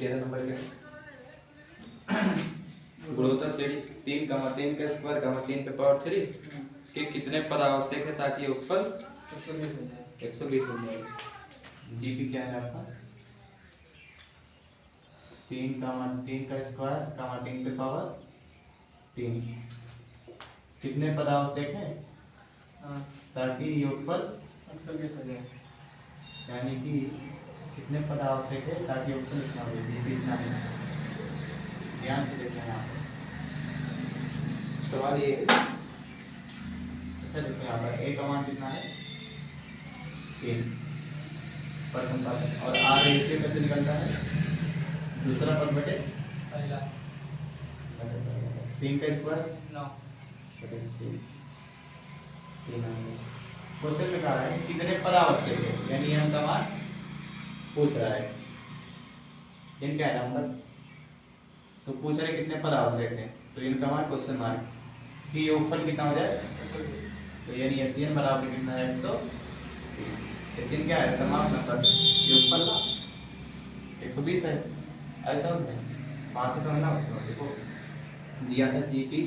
13 number के गुणोत्तर श्रेणी 3 का 3 का स्क्वायर का 3 पे पावर 3 के कितने पद आवश्यक है ताकि योगफल 120 हो जाए। जीपी क्या है आपका 3 का स्क्वायर का 3 पे पावर 3 कितने पद आवश्यक है ताकि योगफल 120 हो जाए। यानी कि कितने पद आवश्यक है ताकि योगफल इतना हो जाए। जीपी इतना है, ध्यान से देखना है यहाँ पे सवाल ये है। अच्छा देखो यहाँ पर ए का मान कितना है 3 प्रथम पद और आर ए में से निकलता है दूसरा पद बटे पहला 3 का स्क्वायर 9। बटे 3 क्वेश्चन में कहा है कितने पद आवश्यक है, यानी हम का मान पूछ रहा है। इनका है नंबर तो पूछ रहे कितने पद आवश्यक है, तो इनका मान क्वेश्चन मार्क कि योगफल कितना हो जाए। तो यानी एसएन बराबर कितना है 120। एसएन क्या है समाप्त नंबर योगफल का 120 है। ऐसा होता है पास से समझना उसको। देखो दिया था जीपी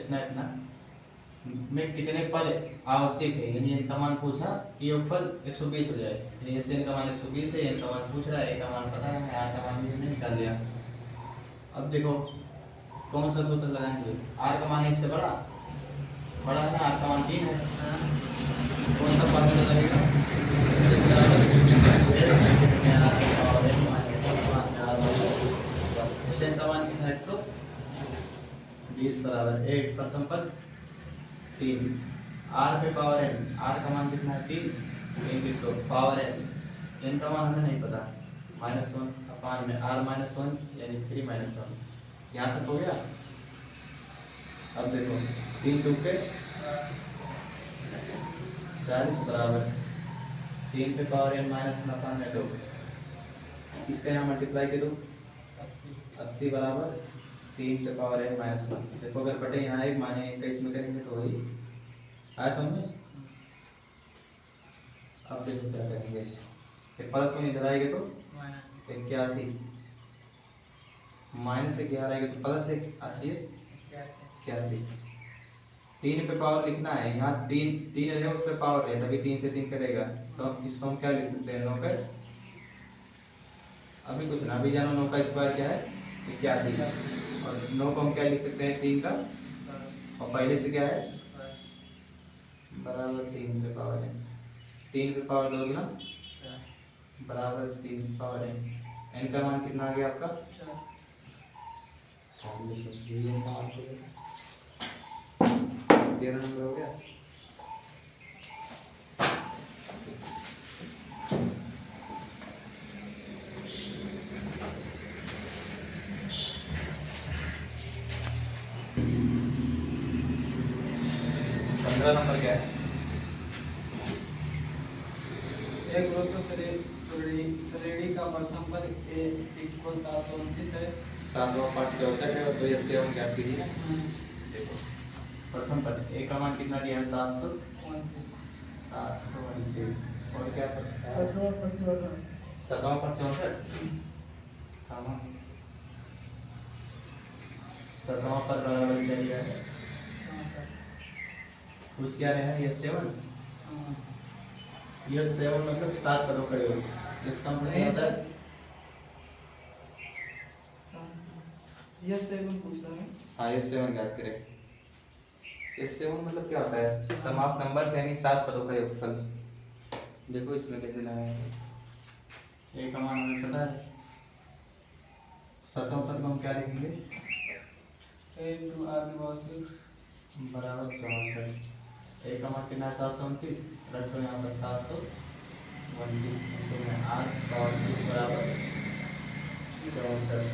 इतना इतना में कितने पद आवश्यक है, यानी इनका मान पूछा कि योगफल 120 हो जाए। यानी एसएन का मान 120 है, इनका मान पूछ रहा है, ए का मान पता है, आर का मान भी हमने निकाल दिया। अब देखो कौन सा सूत्र लगाएंगे। आर का मान 1 से बड़ा है ना, आर का मान 3 है। कौन सा फॉर्मूला लगेगा एसएन का मान कितना 120 बराबर 1 प्रथम पद 3 आर पे पावर एन, आर का मान कितना है 3 तो पावर एन, एन का मान हमें नहीं पता -1 अपान में आर -1 यानी 3 -1। यहाँ तक हो गया। अब देखो 3 टूके 40 बराबर 3 पे पावर एन -1 अपान में 2। इसका यहाँ मल्टीप्लाई कर दो 80 बराबर 3 पे पावर एन -1। देखो अगर बटे यहाँ एक माने 21 में करेंगे तो वही आया समझ में। अब देखो क्या करेंगे, प्लस में इधर आएगा तो 81 माइनस 11 आएगा तो प्लस 81 81। 3 पे पावर लिखना है, यहाँ 3 है उस पे पावर है तभी 3 से 3 करेगा, तो इसको हम क्या लिख सकते हैं 9 का। अभी कुछ ना, अभी जानो 9 का स्क्वायर क्या है 81 का, और 9 को हम क्या लिख सकते हैं 3 का, और पहले से क्या है बराबर 3 पे पावर है। 3 पे पावर लोगे ना बराबर 3 पे पावर है। एन का मान कितना आ गया आपका 13 नंबर हो गया। नंबर क्या है एक गुणोत्तर श्रेणी का प्रथम पद ए इक्वल 729 है। 7वां पाठ 64 है और 2 से हम ज्ञात कीजिए। देखो प्रथम पद ए का मान कितना दिया है 729 और क्या पड़ता है 7वां पद 64 7वां पद बराबर क्या दिया है उस क्या है ये 7 ये 7 मतलब 7 पदों का योग। इसका मतलब होता है ये 7 पूछ रहा है। हाँ ये 7 ज्ञात करें। ये 7 मतलब क्या होता है समाप्त नंबर यानी 7 पदों का योगफल। देखो इसमें कैसे लगाएंगे, ए का मान हमें पता है, 7वां पद को हम क्या लिखेंगे a into r की पावर 6 बराबर 64। ए का मान कितना है 729, रखो यहाँ पर 729 तो में आर पावर 6 बराबर 64।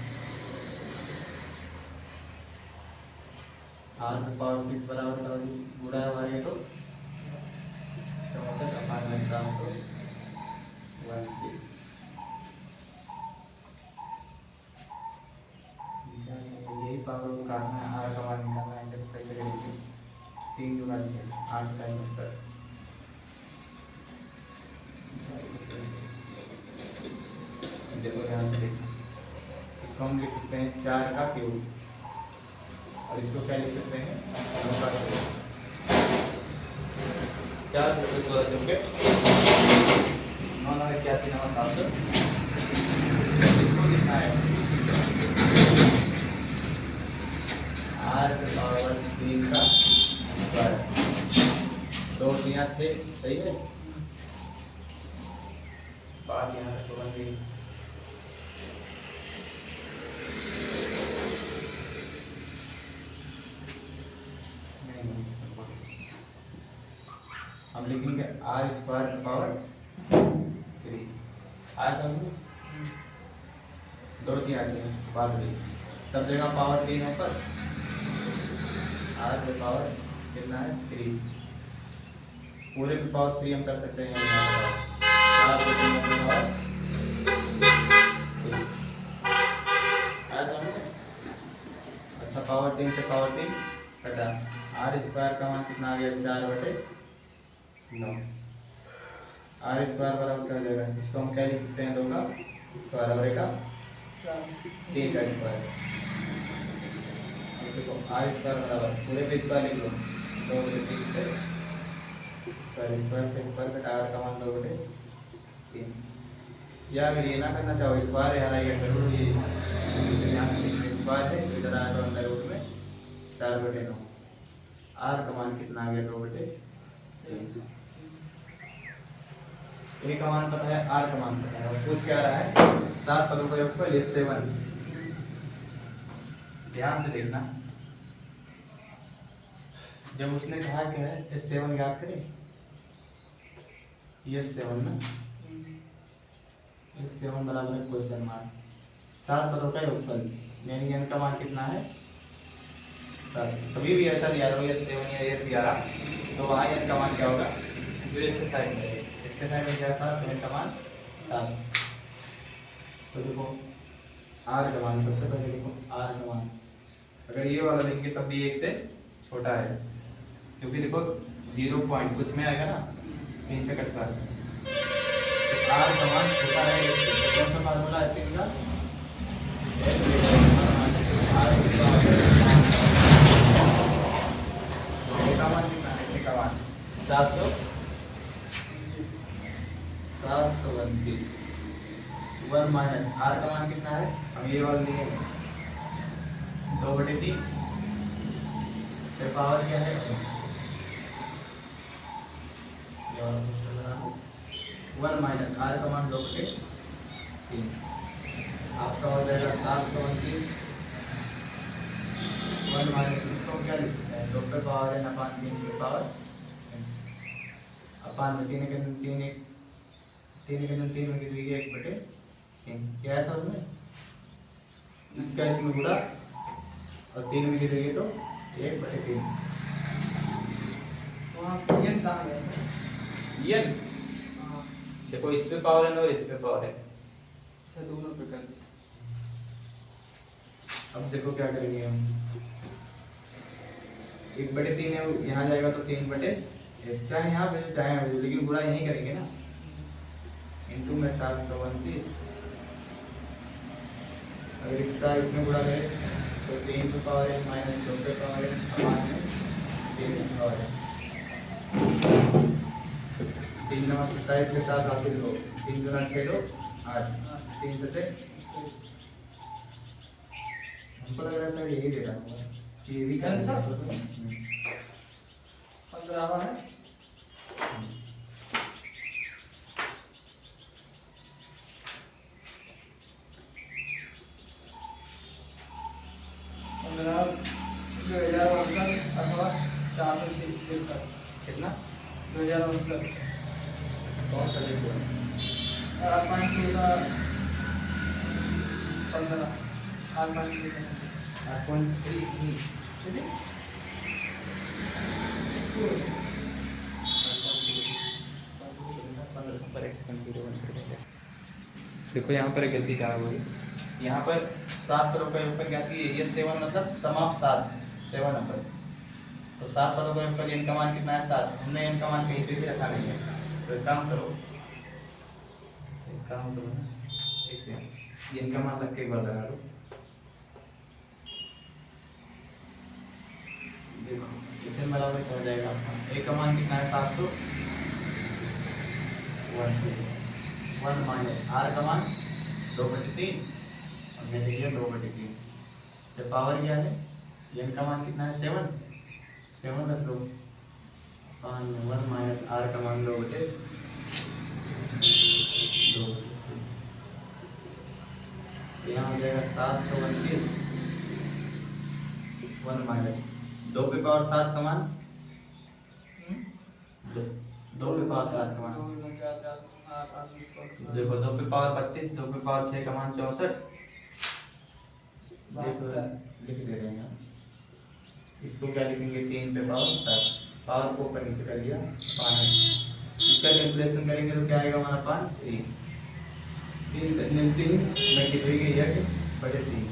आर पावर 6 बराबर का गुणा है तो 64 अपान में 729। यही पावर को काटना है, आर का मान निकालना है। जब कैसे करेंगे 3 गुना 6 8 का उत्तर। देखो ध्यान से देखो इसको हम लिख सकते हैं 4 का क्यूब, और इसको क्या लिख सकते हैं 9 का क्यूब। 4 × 16 चौके 9 9 81 9 700। इसको लिखना है r⁻³ का स्क्वायर। 2 × 6 सही है। बात यहाँ तक बन गई। हम लिखेंगे r²⁻3। आया समझ में? 2 × 3 बात हुई। सब जगह पावर 3 ऊपर, r पे पावर कितना है 3, पूरे पे पावर 3 हम कर सकते हैं। 4 पे पावर 3। आया समझ में? अच्छा, पावर 3 से पावर 3 कटा, r² का मान कितना आ गया 4/9। r² बराबर क्या हो जाएगा, इसको हम क्या लिख सकते हैं 2 का स्क्वायर और 1 का 3 का स्क्वायर। देखो r² बराबर पूरे पे स्क्वायर लिख लो, 2/3 से स्क्वायर, स्क्वायर से स्क्वायर कटा, r का मान 2/3। या अगर ये ना करना चाहो स्क्वायर यहाँ आएगा जरूर, ये यहाँ स्क्वायर है तो इधर आएगा अंदर रूट में 4/9। r का मान कितना आ गया 2/3। ए का मान पता है, r का मान पता है, और पूछ क्या रहा है 7 पदों का योगफल ये 7। ध्यान से देखना, जब उसने कहा क्या है ये 7 याद करें, ये 7 ना, ये 7 बराबर है क्वेश्चन मार्क। 7 पदों का योगफल यानी n का मान कितना है 7। कभी भी ऐसा लिया रहो ये 7 या ये 11 तो वहाँ n का मान क्या होगा, जो इसके साइड में है, इसके साइड में क्या 7, n का मान 7। तो देखो r का मान, सबसे पहले देखो r का मान, अगर ये वाला लेंगे तब भी 1 से छोटा है, क्योंकि देखो 0 पॉइंट कुछ में आएगा ना, 3 से कटता है, तो r का मान छोटा है 1 से। कौन सा फार्मूला है इनका, का मान कितना है, का मान 732। 1 माइनस r का मान कितना है, हम ये वाला लिए 2/3, फिर पावर क्या है 1 माइनस r का मान 2/3, आपका हो जाएगा 732। 1 माइनस इसको क्या लिखते हैं 2 पे पावर n अपान 3 पे पावर अपान में 3 में कितनी 1/3, क्या है समझ में? इसका इसमें गुणा और 3 में गिरेगी तो 1/3। वहाँ ये कहाँ गया था? ये देखो इस पे पावर है और इस पे पावर है। अच्छा, दोनों पे कर दिया। अब देखो क्या करेंगे हम, 1/3 है यहाँ जाएगा तो 3/1, चाहे यहाँ पे चाहे यहाँ पे, लेकिन गुणा यहीं करेंगे ना, इनटू में 732। अगर इसका इसमें गुणा करें तो 3 पे पावर n माइनस 2 पे पावर n अपान में 3 पे पावर n। 3 9 27 के साथ हासिल हो, 3 गुना 6 लो 8, 3 7 हमको लग रहा है सर यही दे रहा होगा कि ये भी आंसर 15 है। अथवा 430 कितना 2069 कौन सा लिख दो 15 देखो यहाँ पर गलती क्या हुई, यहाँ पर 7 पदों का योगफल क्या थी, ये 7 मतलब समाप्त 7 नंबर, तो 7 पदों का योगफल n का मान कितना है 7, हमने n का मान कहीं पे भी रखा नहीं है। तो एक काम करो ना, एक सेकंड, ये इनका मान रख के एक बार लगा दो। देखो इसे बराबर क्या हो जाएगा आपका, ए का मान कितना है 700, 1 माइनस आर का मान 2/3 और ये देखिए 2/3। तो पावर क्या है, एन का मान कितना है 7 रख लो, 1 माइनस आर का मान 2/2, यहाँ हो जाएगा 729, 1 माइनस 2 पे पावर 7 का मान, 2 पे पावर 7 का मान, देखो 2 पे पावर 32, 2 पे पावर 6 का मान 64, देखो लिख दे रहे हैं। इसको क्या लिखेंगे, 3 पे पावर 7, पावर को ऊपर नीचे कर लिया 5, इसका कैलकुलेशन करेंगे तो क्या आएगा हमारा 5 3 में कितनी 1/3,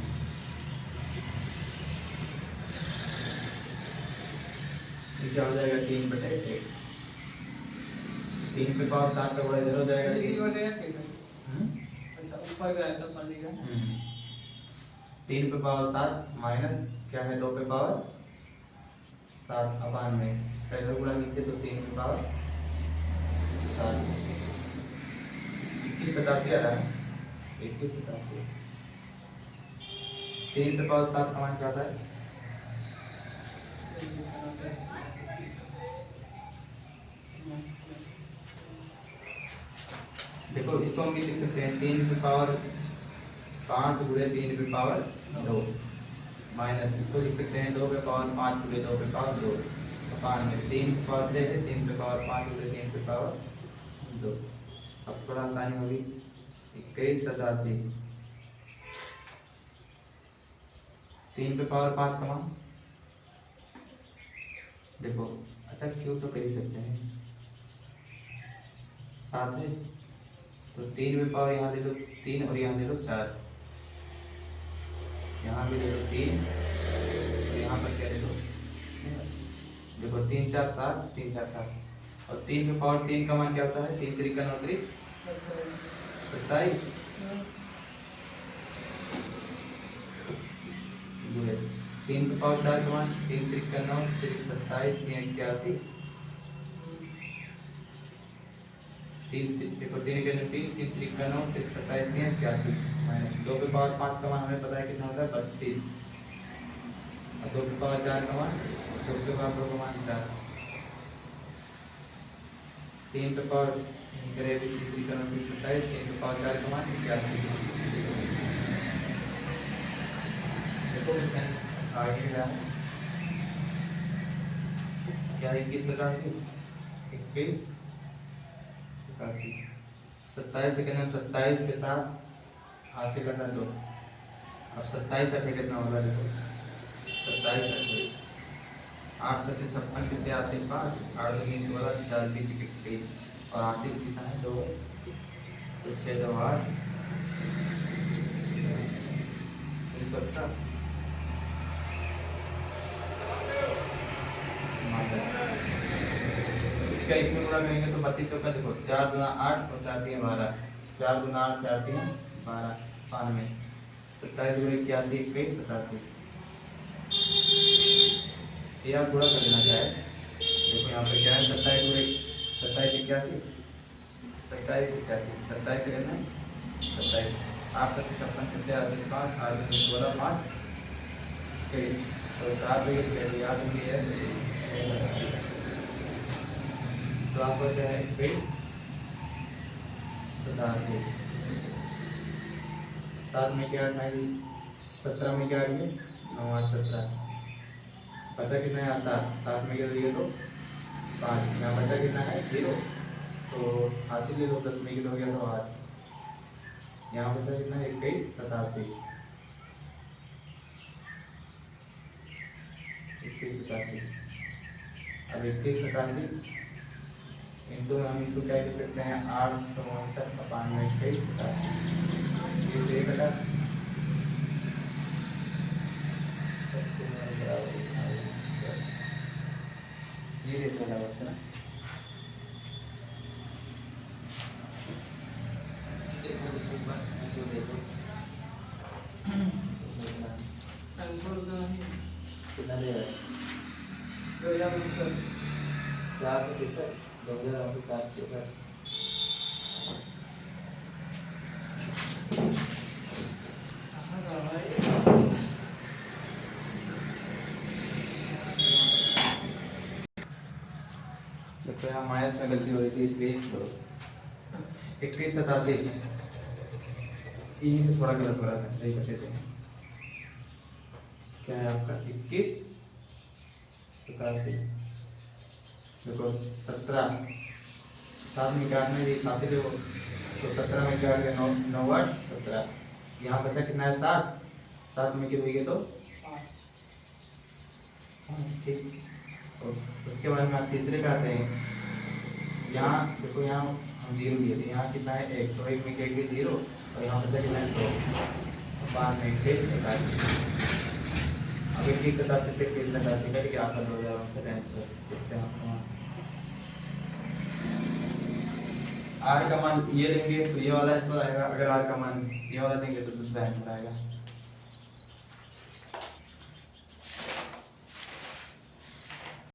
ये क्या हो जाएगा 3/1, 3 पे पावर 7 का बड़ा इधर हो जाएगा 3 पे पावर 7 माइनस क्या है 2 पे पावर 7 अपान में, इसका इधर गुणा नीचे तो 3 पे पावर 7, 2187 आ रहा है, 2187, 3 पे पावर 7 का मान क्या आता है, देखो इसको हम भी लिख सकते हैं 3 पे पावर 5 गुणे 3 पे पावर 2 माइनस इसको लिख सकते हैं 2 पे पावर 5 गुणे 2 पे पावर 2 अपान में 3 पे पावर 6 है, 3 पे पावर 5 गुणे 3 पे पावर 2। अब थोड़ा आसानी होगी, 2187, 3 पे पावर 5 का मान देखो, अच्छा क्यों तो कर ही सकते हैं, 7 है तो 3 पे पावर यहाँ दे दो 3 और यहाँ दे दो 4, यहाँ भी दे दो 3 और यहाँ पर क्या दे दो, देखो 3 4 7, 3 4 7 और 3 पे पावर 3 का मान क्या होता है, 3 3 9 3 27, 3 पे पावर 4 का मान 3 3 9 3 27 3 81, 3 देखो 3 के 3 3 3 का 9 6 27 3 81 माइनस 2 पे पावर 5 का मान हमें पता है कितना होता है 32 और 2 पे पावर 4 का मान 2 पे पावर 2 का मान 4, 3 पे पावर 3 3 का 9 27 3 पे पावर 4 का मान 81, देखो इसमें आगे क्या है, क्या 2187 21 87 27 सेकंड में 27 के साथ हासिल करना 2, अब 27 से कितना होगा, देखो 27 8 सत्य 56 के 86 5 8 19 16 4 30 21 और हासिल कितना है 2, तो 6 2 8 17 इसका एक में गुणा करेंगे तो 32 का, देखो 4 गुना 8 और 4 3 12, 4 गुना 8 4 3 12 92, 27 गुणे 81 21 87, ये आप गुणा कर देना चाहे, देखो यहाँ पे क्या है 27 गुणे 27 81 27 81 27 से करना है 27 8 56 कितने 86 5 8 16 5 23 तो 7 बजे याद होगी है, तो आपको क्या है 21 87, 7 में क्या है 17 में क्या आ रही है 9 8 17, बचा कितना है 7 7 में क्या दिए तो 5, यहाँ बचा कितना है 0 तो हासिल ले लो 10 में कितना हो गया तो 8, यहाँ बचा कितना है 21 87 21 87, अब 21 87 इंटू हम इसको क्या लिख सकते हैं 8 59 अपान में 21 87, ये घटा ये रेट बराबर है ना। एक बार इसको देखो आंसर तो नहीं कितना दे रहा है 2000 चार प्रतिशत 2004 के ऊपर कहाँ जा रहा है देखो यहाँ माइनस में गलती हो रही थी इसलिए 2187 यहीं से थोड़ा गलत हो रहा था, सही कर देते हैं। क्या है आपका 2187 देखो 17 7 में 91 दी फासिल है वो, तो 17 में 91 9 8 17 यहाँ बचा कितना है 7 7 में कितने गए तो 5 ठीक। और उसके बाद में आप तीसरे का आते हैं, यहाँ देखो यहाँ हम 0 लिए थे, यहाँ कितना है 1 तो 1 में 1 भी 0 और यहाँ बचा कितना है 2 बाद में 21 अब 2187 से 2187 करके आपका 2059 आंसर इससे आपका आर का मान ये लेंगे तो ये वाला आंसर आएगा, अगर आर का मान ये वाला देंगे तो दूसरा आंसर आएगा।